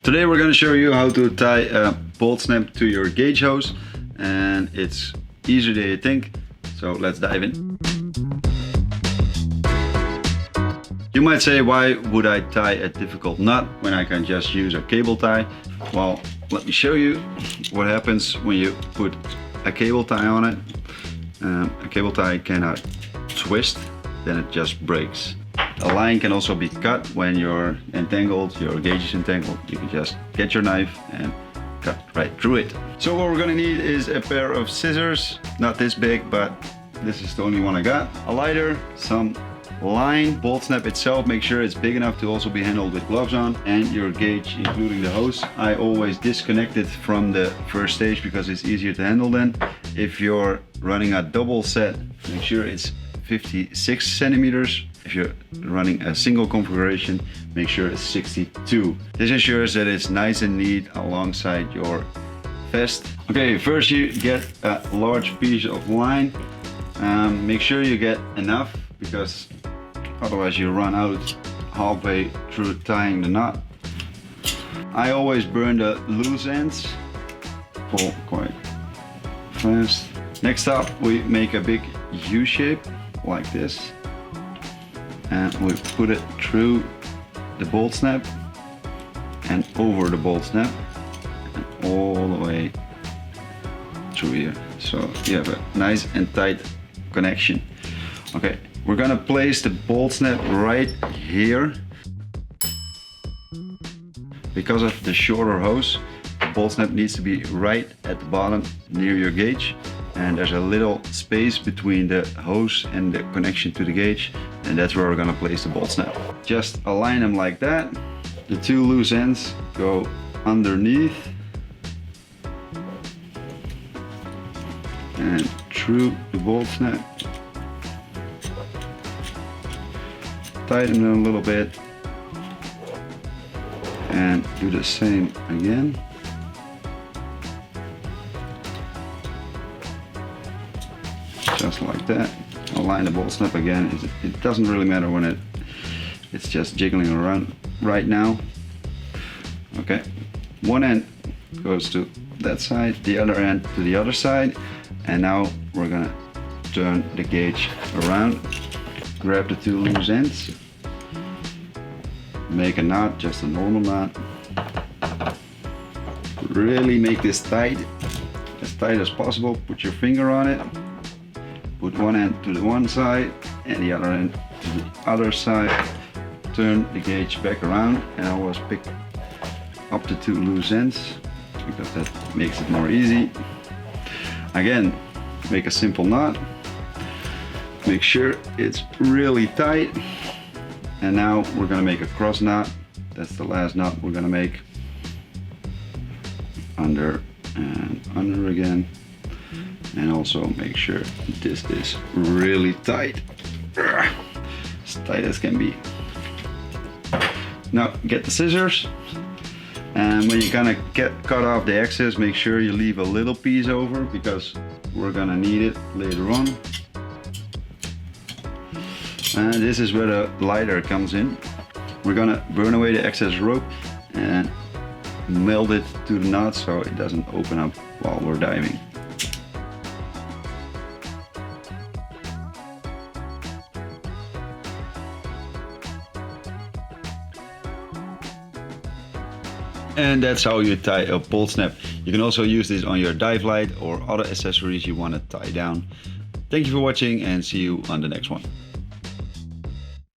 Today we're going to show you how to tie a bolt snap to your gauge hose, and it's easier than you think, so let's dive in. You might say, why would I tie a difficult knot when I can just use a cable tie? Well, let me show you what happens when you put a cable tie on it. A cable tie cannot twist, then it just breaks. A line can also be cut when you're entangled, your gauge is entangled. You can just get your knife and cut right through it. So what we're gonna need is a pair of scissors, not this big, but this is the only one I got. A lighter, some line, bolt snap itself, make sure it's big enough to also be handled with gloves on, and your gauge, including the hose. I always disconnect it from the first stage because it's easier to handle then. If you're running a double set, make sure it's 56 centimeters. If you're running a single configuration, make sure it's 62. This ensures that it's nice and neat alongside your vest. Okay, first you get a large piece of line. Make sure you get enough, because otherwise you run out halfway through tying the knot. I always burn the loose ends. Pull quite fast. Next up, we make a big U shape like this, and we put it through the bolt snap and over the bolt snap and all the way through here, so you have a nice and tight connection. Okay, we're gonna place the bolt snap right here. Because of the shorter hose, the bolt snap needs to be right at the bottom near your gauge, and there's a little space between the hose and the connection to the gauge, and that's where we're gonna place the bolt snap. Just align them like that. The two loose ends go underneath and through the bolt snap. Tighten them a little bit and do the same again. Just like that. Align the bolt snap again. It doesn't really matter when it's just jiggling around right now. Okay, one end goes to that side, the other end to the other side, and now we're gonna turn the gauge around. Grab the two loose ends, make a knot, just a normal knot. Really make this tight as possible. Put your finger on it. Put one end to the one side and the other end to the other side. Turn the gauge back around, and always pick up the two loose ends because that makes it more easy. Again, make a simple knot. Make sure it's really tight. And now we're gonna make a cross knot. That's the last knot we're gonna make. Under and under again. And also make sure this is really tight. As tight as can be. Now get the scissors, and when you're gonna cut off the excess, make sure you leave a little piece over, because we're gonna need it later on. And this is where the lighter comes in. We're gonna burn away the excess rope and meld it to the knot so it doesn't open up while we're diving. And that's how you tie a bolt snap. You can also use this on your dive light or other accessories you want to tie down. Thank you for watching, and see you on the next one.